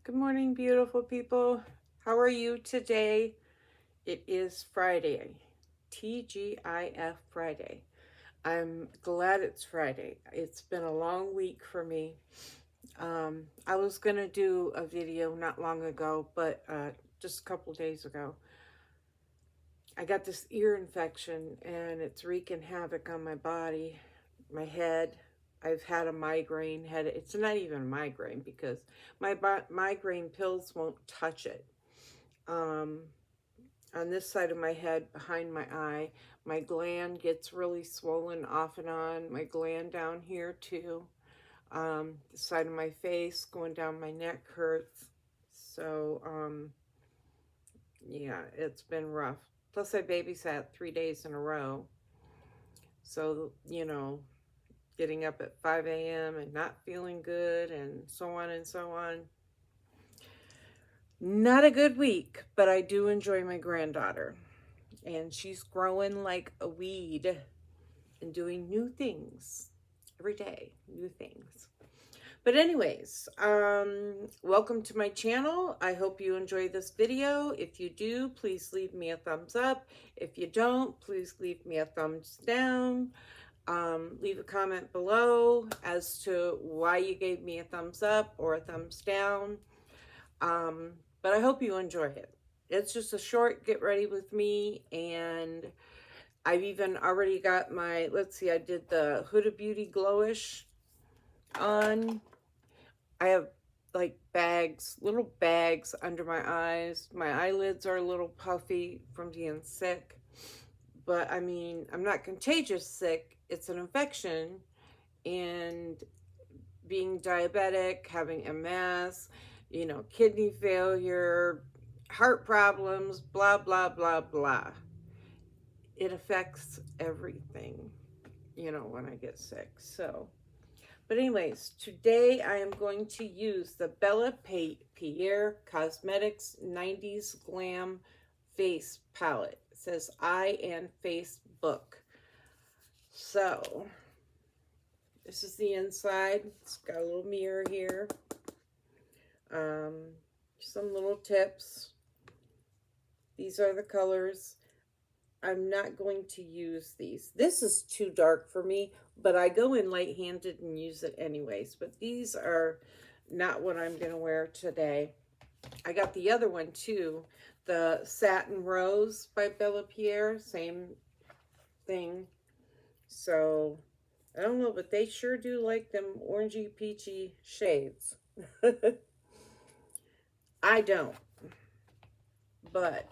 Good morning, beautiful people. How are you today? It is Friday, TGIF Friday. I'm glad it's Friday. It's been a long week for me. I was going to do a video not long ago, but just a couple days ago, I got this ear infection and it's wreaking havoc on my body, my head. I've had a migraine head. It's not even a migraine because my migraine pills won't touch it. Um, on this side of my head, behind my eye, my gland gets really swollen off and on. My gland down here too. The side of my face, going down my neck hurts. So, yeah, it's been rough. Plus, I babysat 3 days in a row. So, getting up at 5 a.m. and not feeling good and so on and so on. Not a good week, but I do enjoy my granddaughter. And she's growing like a weed and doing new things every day, new things. But anyways, welcome to my channel. I hope you enjoy this video. If you do, please leave me a thumbs up. If you don't, please leave me a thumbs down. Leave a comment below as to why you gave me a thumbs up or a thumbs down. But I hope you enjoy it. It's just a short get ready with me, and I've even already got my, let's see, I did the Huda Beauty Glowish on. I have like bags, little bags under my eyes. My eyelids are a little puffy from being sick. But I mean, I'm not contagious sick. It's an infection, and being diabetic, having MS, kidney failure, heart problems, blah, blah, blah, blah. It affects everything, when I get sick. So, but anyways, today I am going to use the Bella Pierre Cosmetics 90s Glam Face Palette. It says Eye and Face Book. So, this is the inside. It's got a little mirror here. Some little tips. These are the colors. I'm not going to use these. This is too dark for me, but I go in light-handed and use it anyways. But these are not what I'm going to wear today. I got the other one too, the Satin Rose by Bella Pierre, same thing. So, I don't know, but they sure do like them orangey peachy shades. I don't. But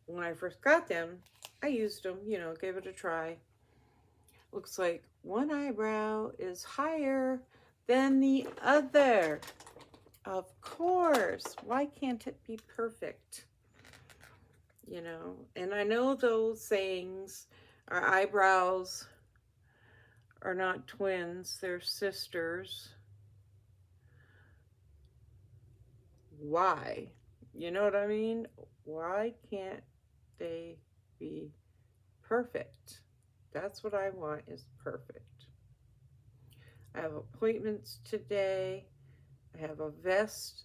when I first got them, I used them, gave it a try. Looks like one eyebrow is higher than the other. Of course. Why can't it be perfect? And I know those sayings, our eyebrows are not twins, they're sisters. Why? You know what I mean? Why can't they be perfect? That's what I want, is perfect. I have appointments today. I have a vest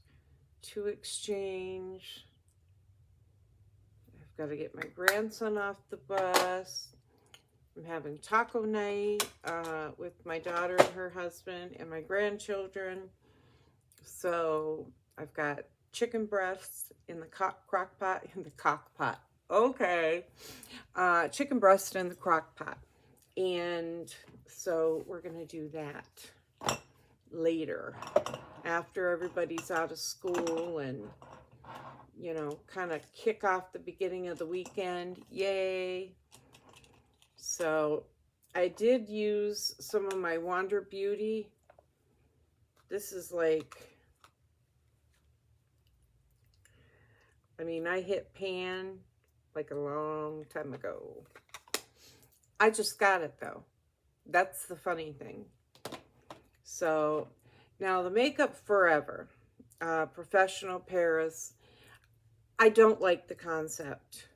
to exchange. I've got to get my grandson off the bus. I'm having taco night with my daughter and her husband and my grandchildren. So I've got chicken breasts in the crock pot, Okay. Chicken breast in the crock pot. And so we're going to do that later after everybody's out of school and, kind of kick off the beginning of the weekend. Yay. So I did use some of my Wander Beauty. This is like, I hit pan like a long time ago. I just got it though. That's the funny thing. So now the Makeup Forever Professional Paris, I don't like the concept.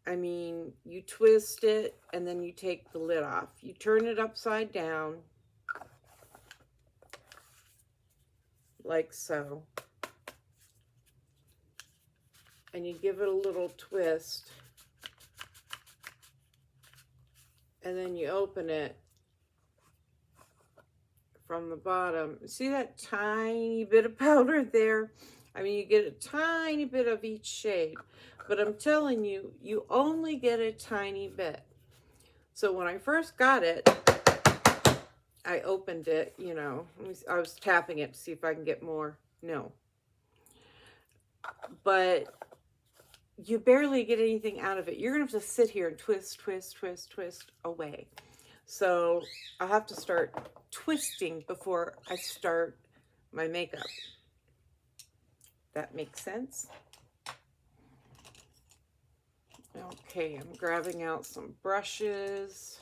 You twist it and then you take the lid off. You turn it upside down like so. and you give it a little twist, and then you open it from the bottom. See that tiny bit of powder there? I mean, you get a tiny bit of each shade, but I'm telling you, you only get a tiny bit. So when I first got it, I opened it, you know, I was tapping it to see if I can get more. No. But you barely get anything out of it. You're going to have to sit here and twist, twist, twist, twist away. So I'll have to start twisting before I start my makeup. That makes sense? Okay, I'm grabbing out some brushes.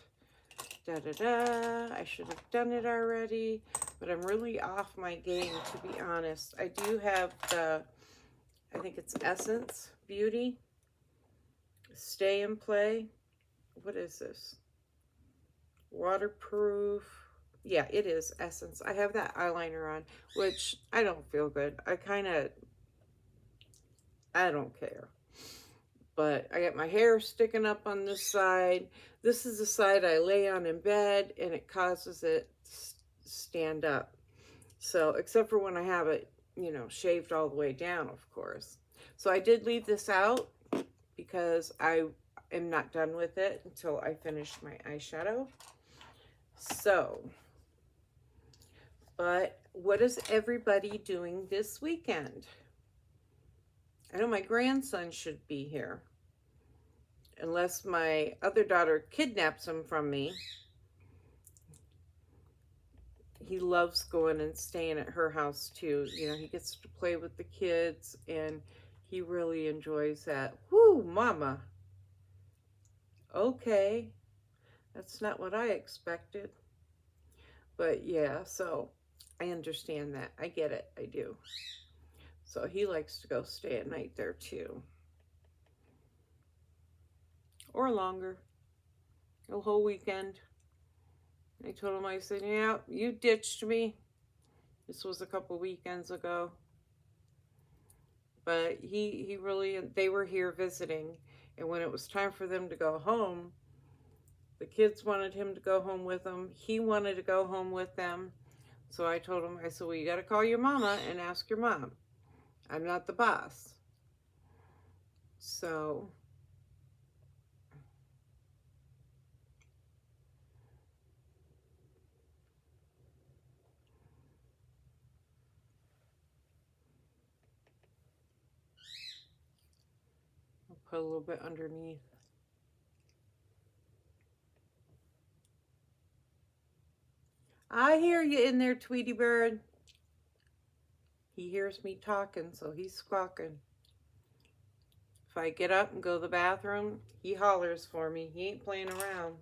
I should have done it already, but I'm really off my game, to be honest. I do have the, I think it's Essence Beauty Stay and Play. What is this? Waterproof. Yeah, it is Essence. I have that eyeliner on, which I don't feel good. I don't care. But I got my hair sticking up on this side. This is the side I lay on in bed, and it causes it to stand up. So, except for when I have it, you know, shaved all the way down, of course. So I did leave this out because I am not done with it until I finish my eyeshadow. So, but what is everybody doing this weekend? I know my grandson should be here, unless my other daughter kidnaps him from me. He loves going and staying at her house too. You know, he gets to play with the kids, and he really enjoys that. Whoo, mama. Okay, that's not what I expected. But yeah, so I understand that. I get it. I do. So he likes to go stay at night there too. Or longer. A whole weekend. I told him, I said, yeah, you ditched me. This was a couple weekends ago. But he really, they were here visiting. And when it was time for them to go home, the kids wanted him to go home with them. He wanted to go home with them. So I told him, I said, well, you got to call your mama and ask your mom. I'm not the boss. So I'll put a little bit underneath. I hear you in there, Tweety Bird. He hears me talking, so he's squawking. If I get up and go to the bathroom, he hollers for me. He ain't playing around.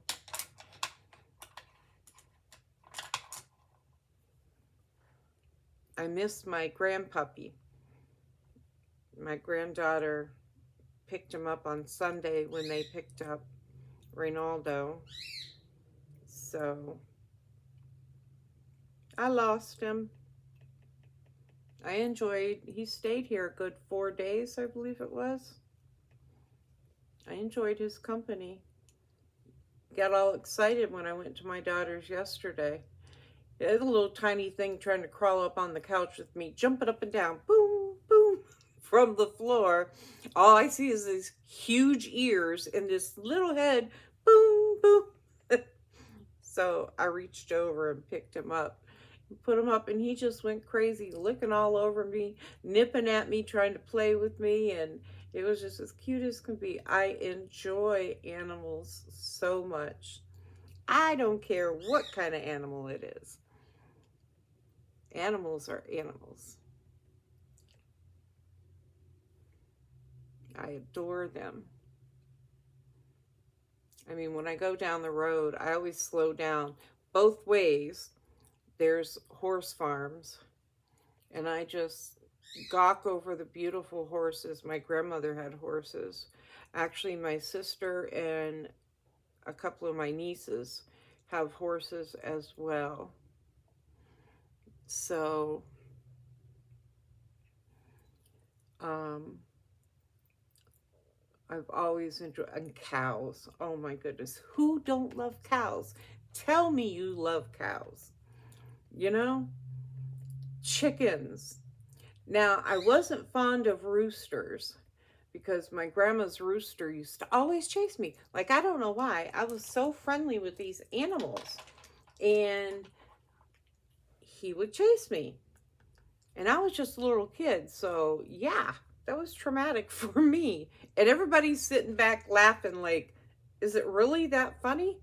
I miss my grandpuppy. My granddaughter picked him up on Sunday when they picked up Reynaldo. So I lost him. He stayed here a good 4 days, I believe it was. I enjoyed his company. Got all excited when I went to my daughter's yesterday. It had a little tiny thing trying to crawl up on the couch with me, jumping up and down, boom, boom, from the floor. All I see is these huge ears and this little head, boom, boom. So I reached over and picked him up, put him up, and he just went crazy, licking all over me, nipping at me, trying to play with me, and it was just as cute as can be. I enjoy animals so much. I don't care what kind of animal it is. Animals are animals. I adore them. I mean, when I go down the road, I always slow down. Both ways, there's horse farms, and I just gawk over the beautiful horses. My grandmother had horses. Actually, my sister and a couple of my nieces have horses as well. So, I've always enjoyed, and cows. Oh my goodness. Who don't love cows? Tell me you love cows. You know? Chickens. Now, I wasn't fond of roosters because my grandma's rooster used to always chase me. Like, I don't know why. I was so friendly with these animals. And he would chase me. And I was just a little kid. So, yeah, that was traumatic for me. And everybody's sitting back laughing like, is it really that funny?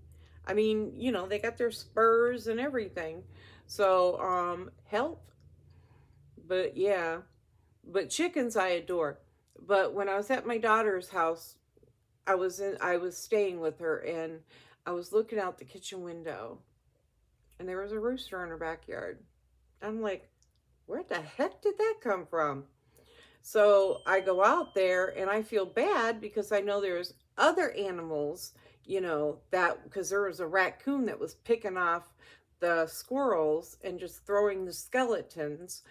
I mean, you know, they got their spurs and everything. So, help. But yeah, but chickens I adore. But when I was at my daughter's house, I was staying with her, and I was looking out the kitchen window, and there was a rooster in her backyard. I'm like, where the heck did that come from? So I go out there and I feel bad because I know there's other animals, you know, that because there was a raccoon that was picking off the squirrels and just throwing the skeletons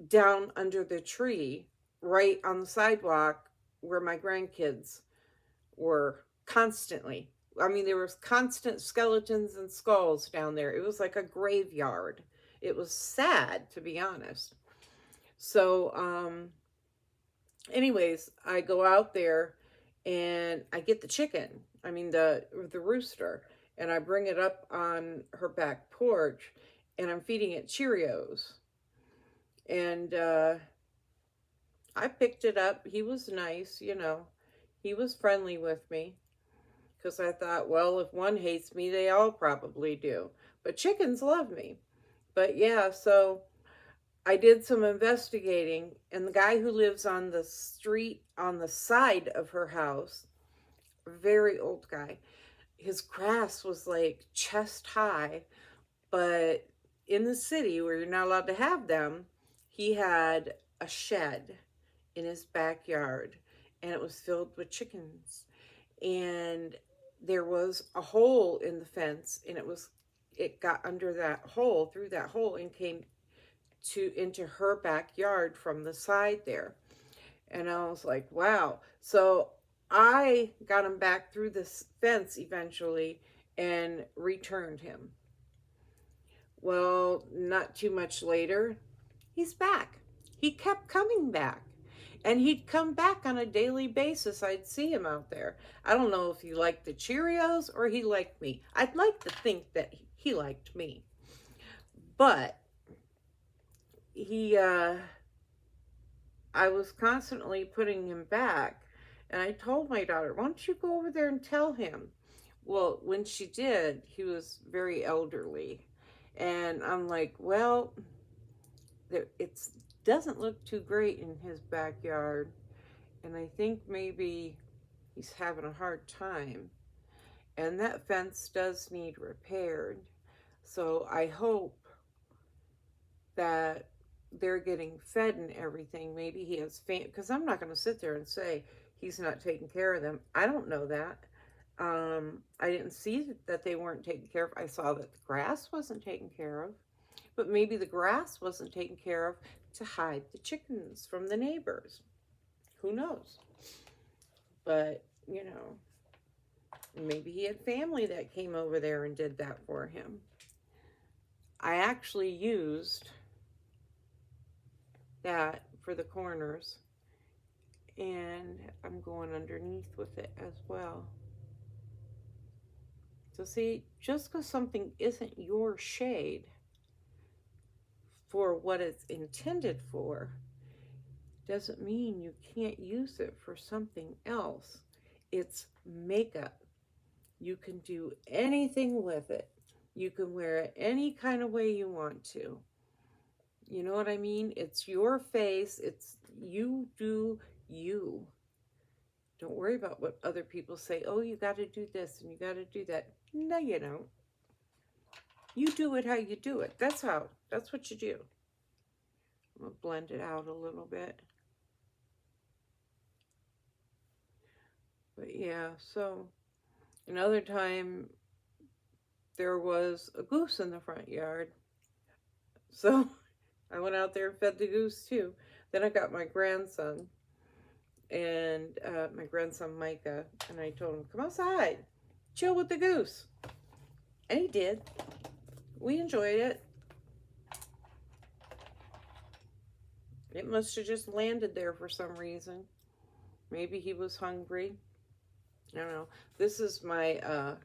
down under the tree right on the sidewalk where my grandkids were constantly. I mean, there was constant skeletons and skulls down there. It was like a graveyard. It was sad, to be honest. So, anyways, I go out there and I get the chicken. I mean the rooster, and I bring it up on her back porch, and I'm feeding it Cheerios. And I picked it up. He was nice, you know. He was friendly with me because I thought, well, if one hates me, they all probably do. But chickens love me. But yeah, so I did some investigating, and the guy who lives on the street on the side of her house, very old guy, his grass was like chest high, but in the city where you're not allowed to have them, he had a shed in his backyard, and it was filled with chickens. And there was a hole in the fence, and it got under that hole, through that hole, and came into her backyard from the side there. And I was like, wow. So I got him back through this fence eventually and returned him. Well, not too much later, he's back. He kept coming back. And he'd come back on a daily basis. I'd see him out there. I don't know if he liked the Cheerios or he liked me. I'd like to think that he liked me. But I was constantly putting him back. And I told my daughter, why don't you go over there and tell him? Well, when she did, he was very elderly. And I'm like, well, it doesn't look too great in his backyard. And I think maybe he's having a hard time. And that fence does need repaired. So I hope that they're getting fed and everything. Maybe he has because I'm not going to sit there and say he's not taking care of them. I don't know that. I didn't see that they weren't taken care of. I saw that the grass wasn't taken care of, but maybe the grass wasn't taken care of to hide the chickens from the neighbors. Who knows? But, you know, maybe he had family that came over there and did that for him. I actually used that for the corners, and I'm going underneath with it as well. So see, just because something isn't your shade for what it's intended for doesn't mean you can't use it for something else. It's makeup. You can do anything with it. You can wear it any kind of way you want to. You know what I mean? It's your face. It's you do you. Don't worry about what other people say. Oh, you got to do this and you got to do that. No, you don't. You do it how you do it. That's what you do. I'm going to blend it out a little bit. But yeah, so another time there was a goose in the front yard. So I went out there and fed the goose too. Then I got my grandson, and my grandson Micah, and I told him, come outside, chill with the goose. And he did. We enjoyed it. It must have just landed there for some reason. Maybe he was hungry. I don't know. This is my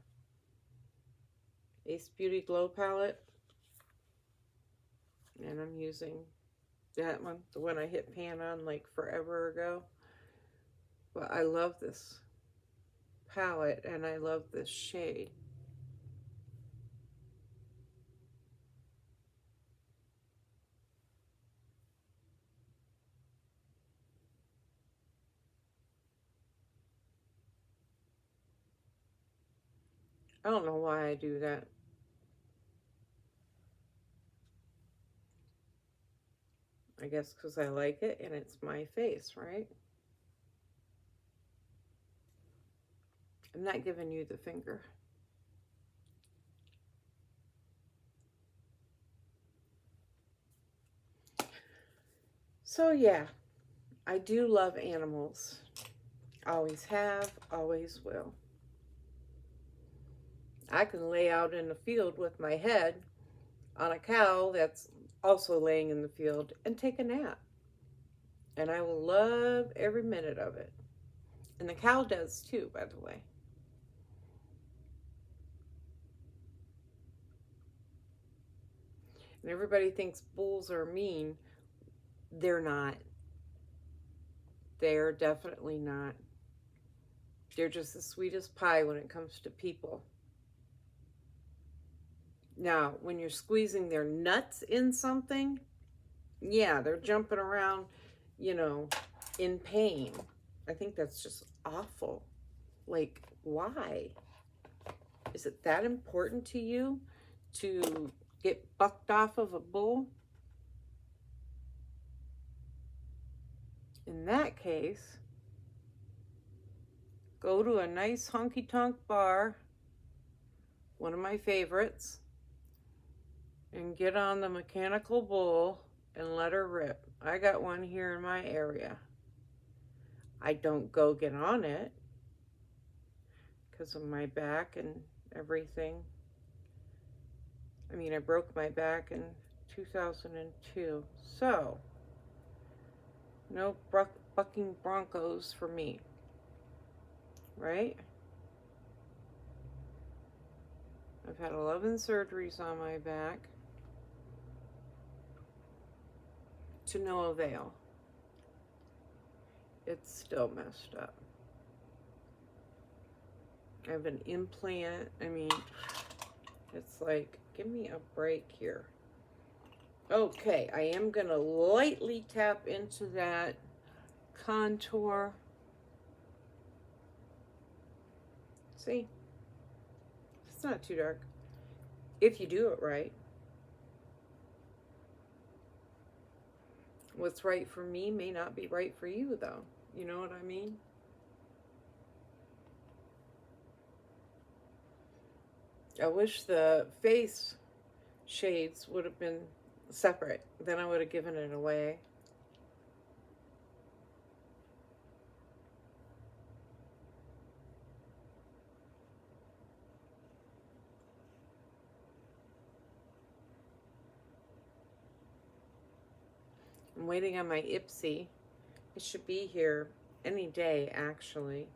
Ace Beauty Glow palette. And I'm using that one, the one I hit pan on like forever ago. But I love this palette and I love this shade. I don't know why I do that. I guess because I like it and it's my face, right? I'm not giving you the finger. So yeah, I do love animals. Always have, always will. I can lay out in the field with my head on a cow that's also laying in the field and take a nap. And I will love every minute of it. And the cow does too, by the way. And everybody thinks bulls are mean. They're not. They're definitely not. They're just the sweetest pie when it comes to people. Now, when you're squeezing their nuts in something, yeah, they're jumping around, you know, in pain. I think that's just awful. Like, why? Is it that important to you to get bucked off of a bull? In that case, go to a nice honky-tonk bar, one of my favorites, and get on the mechanical bull and let her rip. I got one here in my area. I don't go get on it because of my back and everything. I mean, I broke my back in 2002. So, no bucking broncos for me. Right? I've had 11 surgeries on my back to no avail. It's still messed up. I have an implant. I mean, it's like, give me a break here. Okay, I am going to lightly tap into that contour. See? It's not too dark. If you do it right. What's right for me may not be right for you, though. You know what I mean? I wish the face shades would have been separate. Then I would have given it away. I'm waiting on my Ipsy. It should be here any day, actually.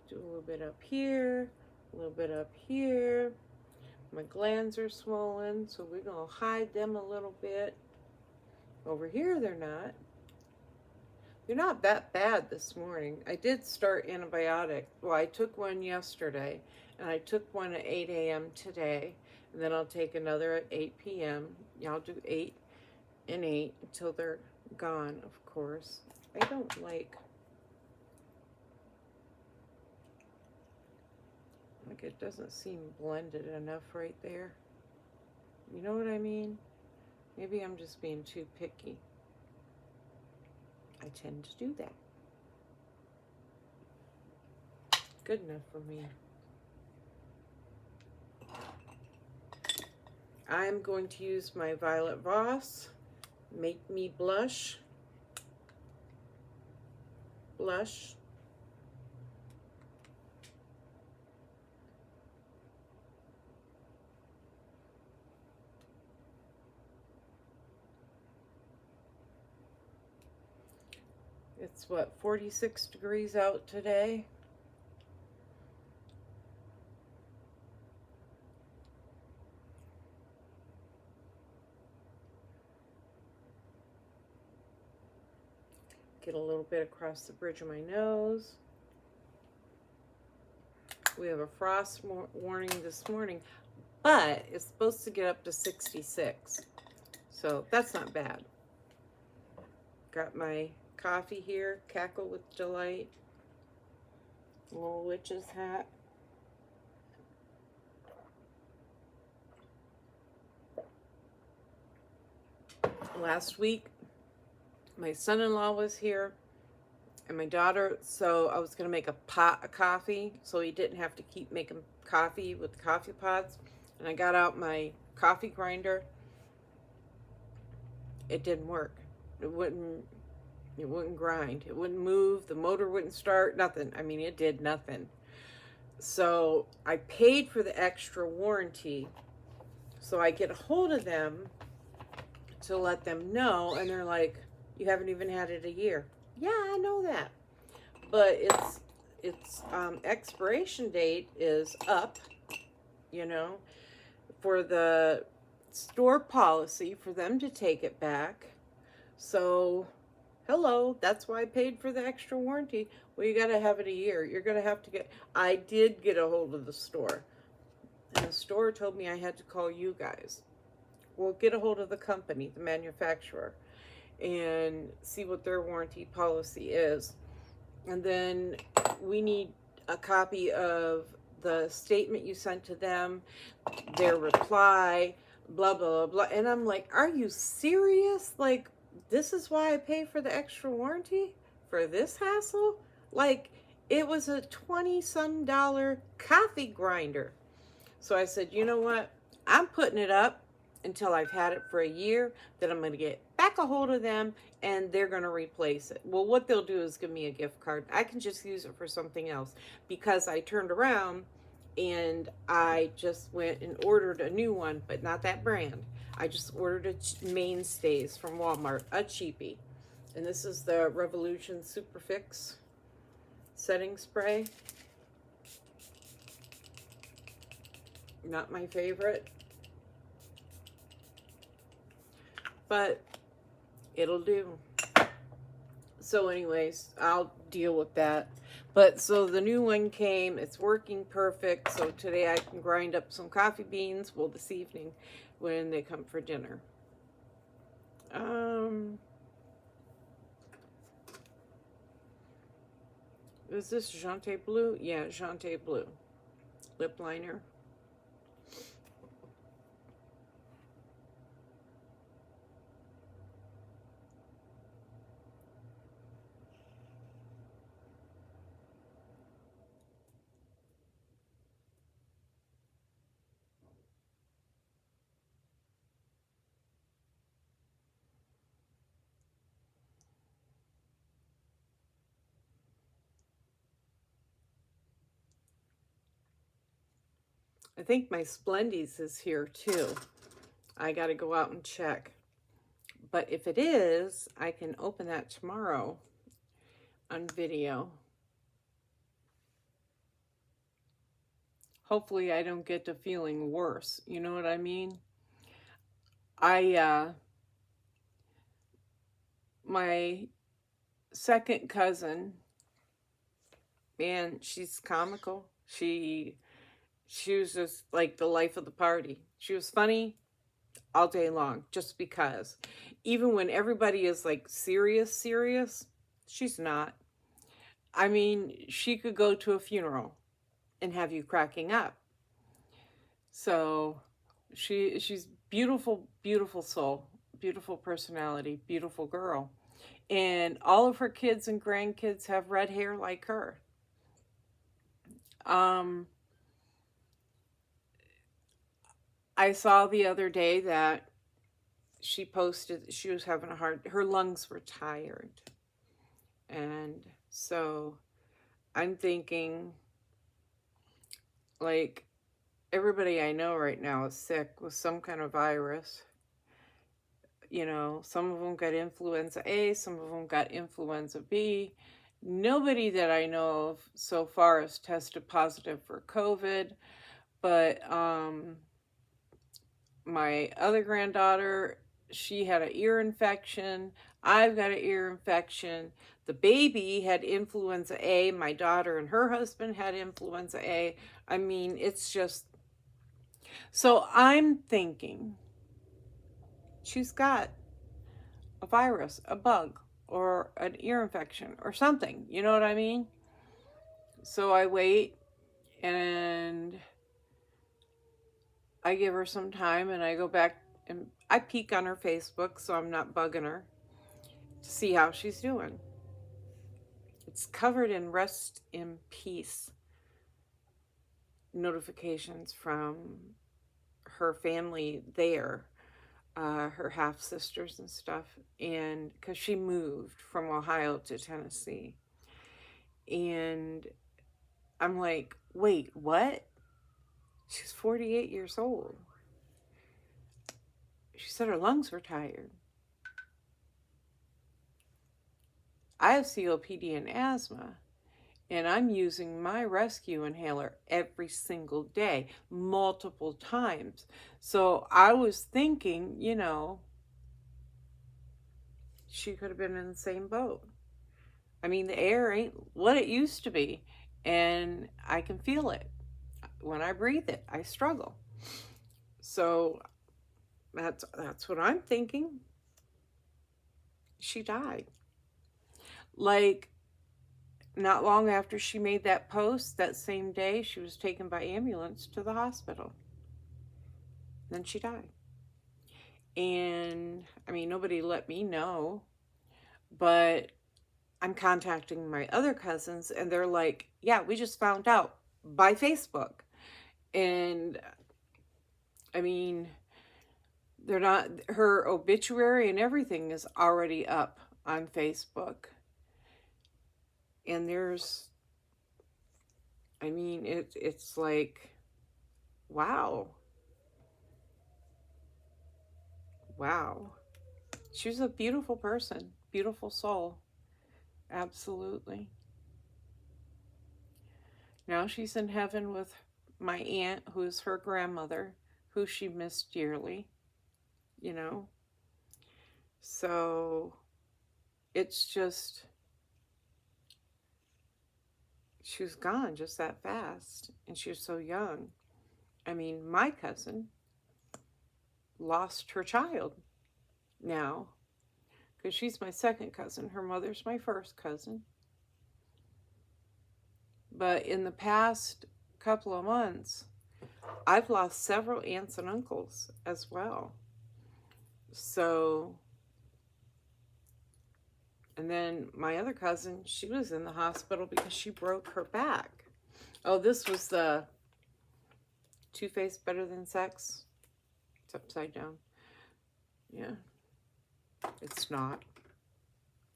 Do a little bit up here, a little bit up here. My glands are swollen, so we're going to hide them a little bit. Over here, they're not. They're not that bad this morning. I did start antibiotic. Well, I took one yesterday, and I took one at 8 a.m. today, and then I'll take another at 8 p.m. Yeah, I'll do 8 and 8 until they're gone, of course. I don't like it doesn't seem blended enough right there. You know what I mean? Maybe I'm just being too picky. I tend to do that. Good enough for me. I'm going to use my Violet Voss Make Me Blush. blush. It's what, 46 degrees out today? Get a little bit across the bridge of my nose. We have a frost warning this morning, but it's supposed to get up to 66. So that's not bad. Got my coffee here, Cackle with Delight. Little witch's hat. Last week, my son-in-law was here and my daughter, so I was going to make a pot of coffee so he didn't have to keep making coffee with the coffee pots. And I got out my coffee grinder. It didn't work. It wouldn't grind. It wouldn't move. The motor wouldn't start. Nothing. I mean, it did nothing. So I paid for the extra warranty. So I get a hold of them to let them know, and they're like, you haven't even had it a year. Yeah, I know that. But its expiration date is up, you know, for the store policy for them to take it back. So, hello, that's why I paid for the extra warranty. Well, you got to have it a year. You're going to have to get, I did get a hold of the store. And the store told me I had to call you guys. Well, get a hold of the company, the manufacturer, and see what their warranty policy is. And then we need a copy of the statement you sent to them, their reply, blah, blah, blah. And I'm like, are you serious? Like, this is why I pay for the extra warranty? For this hassle? Like, it was a $20-some coffee grinder. So I said, you know what? I'm putting it up until I've had it for a year. Then I'm going to get back a hold of them and they're going to replace it. Well, what they'll do is give me a gift card. I can just use it for something else, because I turned around and I just went and ordered a new one, but not that brand. I just ordered a Mainstays from Walmart, a cheapie. And this is the Revolution Super Fix setting spray. Not my favorite, but it'll do. So anyways, I'll deal with that. But so the new one came, it's working perfect. So today I can grind up some coffee beans, well, this evening when they come for dinner. Is this Jante Blue? Yeah, Jante Blue lip liner. I think my Splendies is here too. I got to go out and check. But if it is, I can open that tomorrow on video. Hopefully I don't get to feeling worse. You know what I mean? My second cousin, man, she's comical. She was just like the life of the party. She was funny all day long, just because. Even when everybody is like serious, she's not. I mean, she could go to a funeral and have you cracking up. So she's beautiful, beautiful soul, beautiful personality, beautiful girl. And all of her kids and grandkids have red hair like her. I saw the other day that she posted she was having her lungs were tired. And So I'm thinking, like, everybody I know right now is sick with some kind of virus. Some of them got influenza A, some of them got influenza B. Nobody that I know of so far has tested positive for COVID, but my other granddaughter, she had an ear infection. I've got an ear infection. The baby had influenza A. My daughter and her husband had influenza A. I mean, it's just... So I'm thinking she's got a virus, a bug, or an ear infection or something. You know what I mean? So I wait and I give her some time and I go back and I peek on her Facebook so I'm not bugging her to see how she's doing. It's covered in rest in peace notifications from her family there, her half sisters and stuff, and because she moved from Ohio to Tennessee. And I'm like, wait, what? She's 48 years old. She said her lungs were tired. I have COPD and asthma, and I'm using my rescue inhaler every single day, multiple times. So I was thinking, she could have been in the same boat. I mean, the air ain't what it used to be, and I can feel it. When I breathe it, I struggle. So that's what I'm thinking. She died. Like, not long after she made that post, that same day, she was taken by ambulance to the hospital. Then she died. And, I mean, nobody let me know, but I'm contacting my other cousins, and they're like, yeah, we just found out by Facebook. And, I mean, they're not... Her obituary and everything is already up on Facebook. And there's... I mean, it's like, wow. Wow. She was a beautiful person, beautiful soul. Absolutely. Now she's in heaven with my aunt, who is her grandmother, who she missed dearly, So it's just, she was gone just that fast, and she was so young. I mean, my cousin lost her child now, because she's my second cousin. Her mother's my first cousin. But in the past couple of months, I've lost several aunts and uncles as well. So, and then my other cousin, she was in the hospital because she broke her back. Oh, this was the Two-Faced Better Than Sex. It's upside down. Yeah. It's not.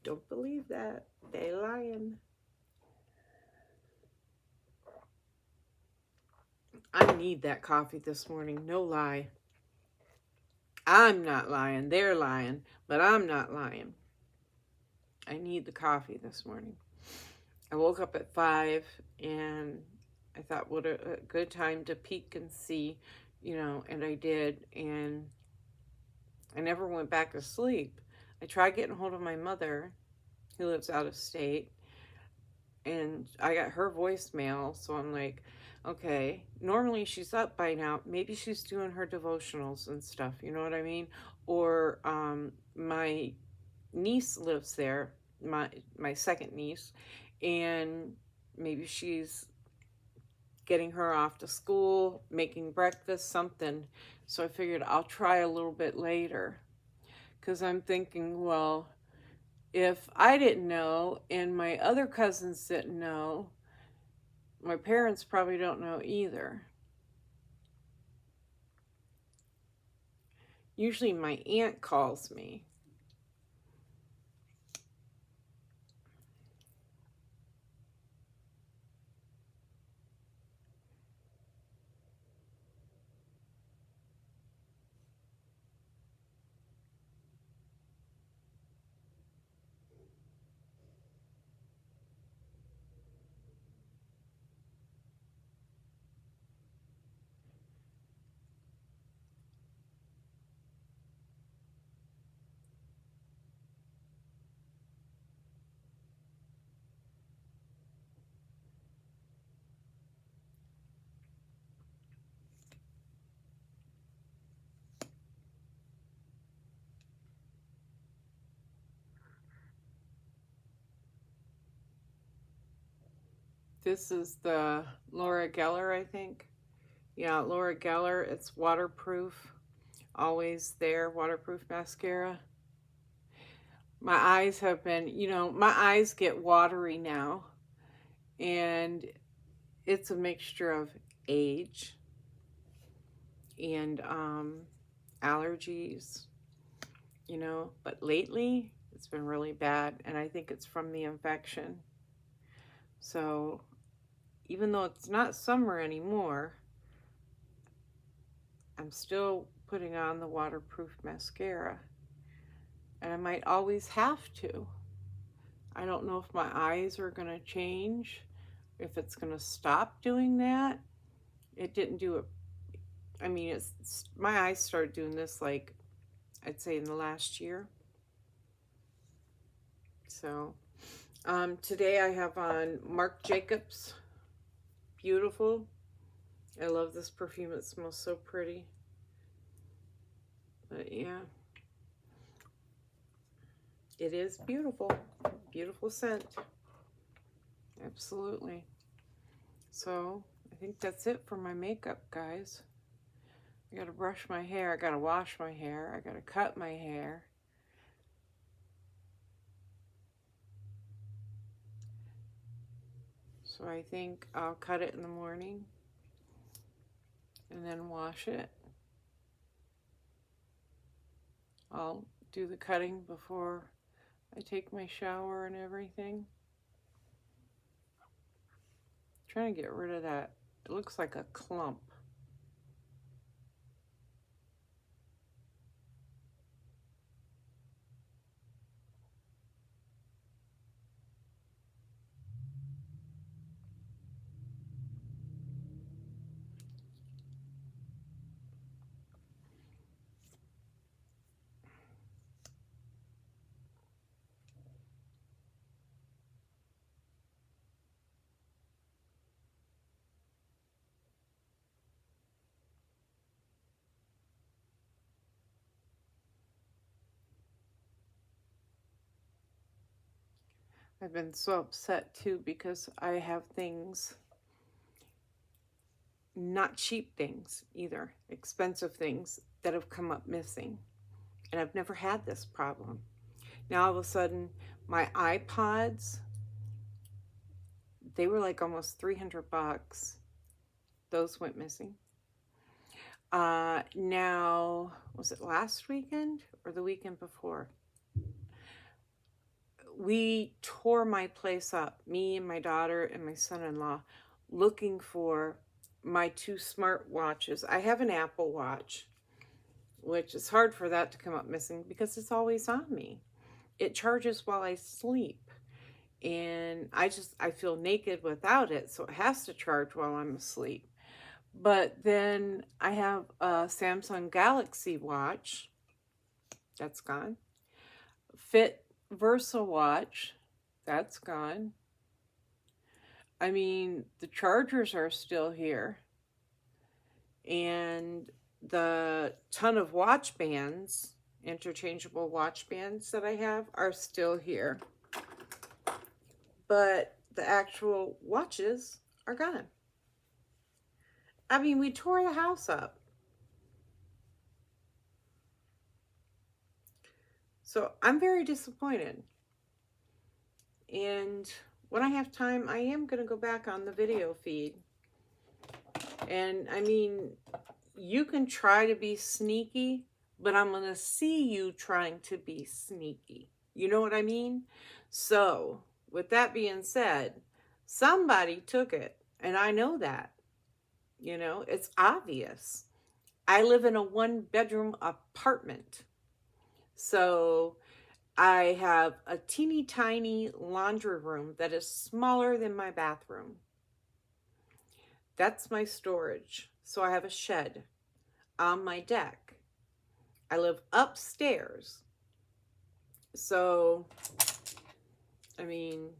Don't believe that. They lying. I need that coffee this morning. No lie. I'm not lying. They're lying. But I'm not lying. I need the coffee this morning. I woke up at 5 and I thought, what a good time to peek and see, and I did. And I never went back to sleep. I tried getting hold of my mother, who lives out of state, and I got her voicemail. So I'm like, okay, normally she's up by now. Maybe she's doing her devotionals and stuff. You know what I mean? Or my niece lives there, my second niece, and maybe she's getting her off to school, making breakfast, something. So I figured I'll try a little bit later, because I'm thinking, well, if I didn't know and my other cousins didn't know, my parents probably don't know either. Usually my aunt calls me. This is the Laura Geller, I think. Yeah, Laura Geller. It's waterproof. Always there, waterproof mascara. My eyes have been, my eyes get watery now. And it's a mixture of age and allergies, but lately it's been really bad, and I think it's from the infection. So even though it's not summer anymore, I'm still putting on the waterproof mascara, and I might always have to. I don't know if my eyes are going to change, if it's going to stop doing that. It didn't do it. I mean, my eyes started doing this, like, I'd say in the last year. So today I have on Marc Jacobs. Beautiful. I love this perfume. It smells so pretty. But yeah, it is beautiful. Beautiful scent. Absolutely. So I think that's it for my makeup, guys. I gotta brush my hair. I gotta wash my hair. I gotta cut my hair. So I think I'll cut it in the morning and then wash it. I'll do the cutting before I take my shower and everything. I'm trying to get rid of that. It looks like a clump. I've been so upset too because I have things, not cheap things either, expensive things that have come up missing. And I've never had this problem. Now all of a sudden, my iPods, they were like almost $300. Those went missing. Now, was it last weekend or the weekend before? We tore my place up, me and my daughter and my son-in-law, looking for my 2 smart watches. I have an Apple Watch, which is hard for that to come up missing because it's always on me. It charges while I sleep, and I feel naked without it, so it has to charge while I'm asleep. But then I have a Samsung Galaxy watch. That's gone. Fit Versa watch. That's gone. I mean, the chargers are still here. And the ton of watch bands, interchangeable watch bands that I have, are still here. But the actual watches are gone. I mean, we tore the house up. So I'm very disappointed. And when I have time, I am going to go back on the video feed. And I mean, you can try to be sneaky, but I'm going to see you trying to be sneaky. You know what I mean? So with that being said, somebody took it, and I know that. It's obvious. I live in a 1-bedroom apartment. So I have a teeny tiny laundry room that is smaller than my bathroom. That's my storage. So I have a shed on my deck. I live upstairs. So, I mean,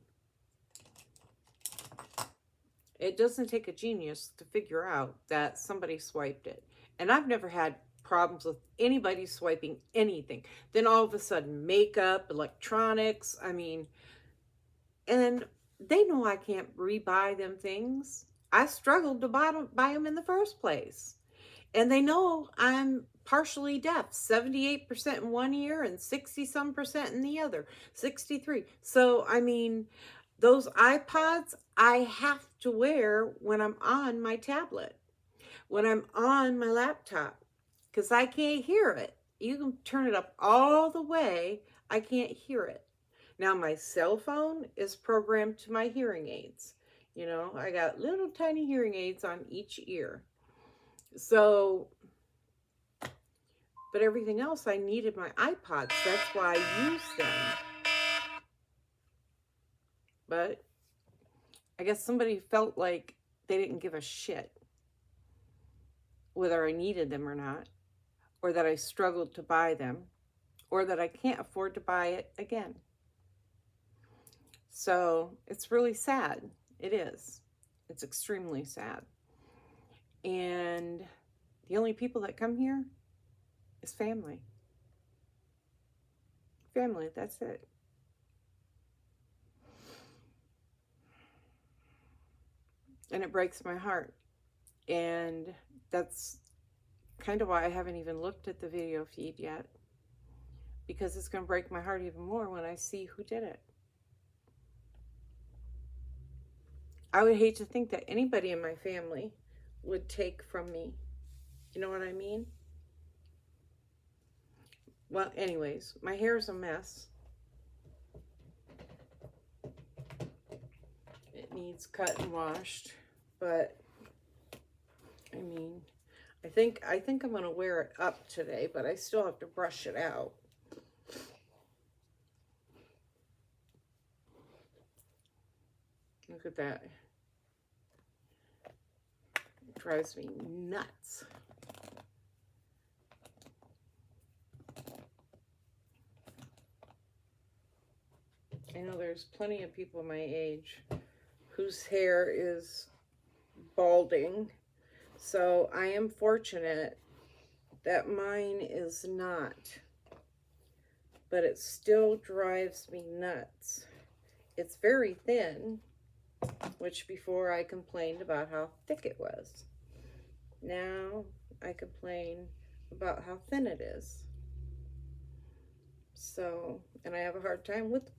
it doesn't take a genius to figure out that somebody swiped it. And I've never had problems with anybody swiping anything. Then all of a sudden, makeup, electronics, I mean, and they know I can't rebuy them things. I struggled to buy them in the first place. And they know I'm partially deaf, 78% in one ear and 60 some percent in the other, 63. So, I mean, those iPods I have to wear when I'm on my tablet, when I'm on my laptop, because I can't hear it. You can turn it up all the way, I can't hear it. Now, my cell phone is programmed to my hearing aids. You know, I got little tiny hearing aids on each ear. So, but everything else, I needed my iPods. That's why I used them. But I guess somebody felt like they didn't give a shit whether I needed them or not, or that I struggled to buy them, or that I can't afford to buy it again. So it's really sad. It is. It's extremely sad. And the only people that come here is family. Family, that's it. And it breaks my heart. And that's kind of why I haven't even looked at the video feed yet, because it's going to break my heart even more when I see who did it. I would hate to think that anybody in my family would take from me. You know what I mean? Well, anyways, my hair is a mess. It needs cut and washed, but I mean, I think I'm going to wear it up today, but I still have to brush it out. Look at that. It drives me nuts. I know there's plenty of people my age whose hair is balding. So I am fortunate that mine is not. But it still drives me nuts. It's very thin, which before I complained about how thick it was. Now I complain about how thin it is. So, and I have a hard time with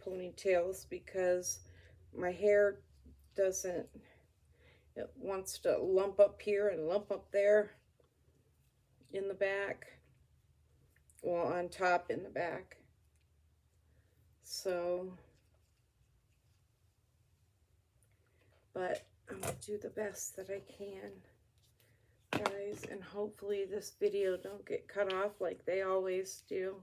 ponytails because my hair doesn't, it wants to lump up here and lump up there in the back. Well, on top in the back. So, but I'm going to do the best that I can, guys, and hopefully this video don't get cut off like they always do.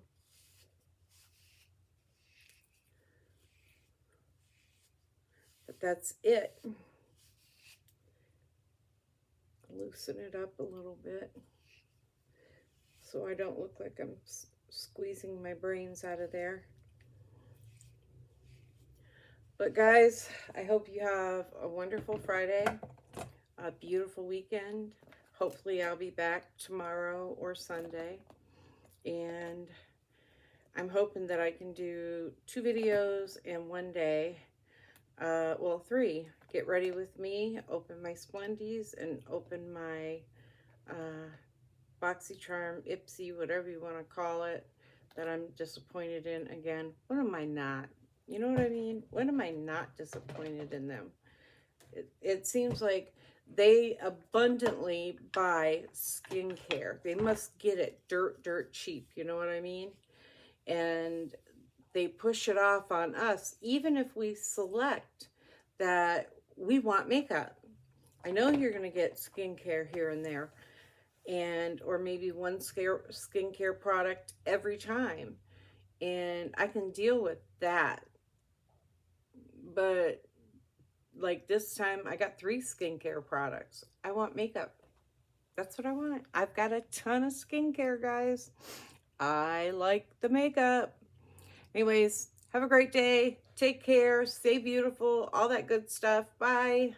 But that's it. Loosen it up a little bit so I don't look like I'm squeezing my brains out of there. But guys, I hope you have a wonderful Friday, a beautiful weekend. Hopefully I'll be back tomorrow or Sunday. And I'm hoping that I can do 2 videos in one day. Well, 3. Get ready with me, open my Splendies, and open my BoxyCharm, Ipsy, whatever you want to call it, that I'm disappointed in again. When am I not? You know what I mean? When am I not disappointed in them? It seems like they abundantly buy skincare. They must get it dirt cheap. You know what I mean? And they push it off on us, even if we select that we want makeup. I know you're going to get skincare here and there, and or maybe one skincare product every time, and I can deal with that. But like this time, I got 3 skincare products. I want makeup. That's what I want. I've got a ton of skincare, guys. I like the makeup. Anyways, have a great day. Take care. Stay beautiful. All that good stuff. Bye.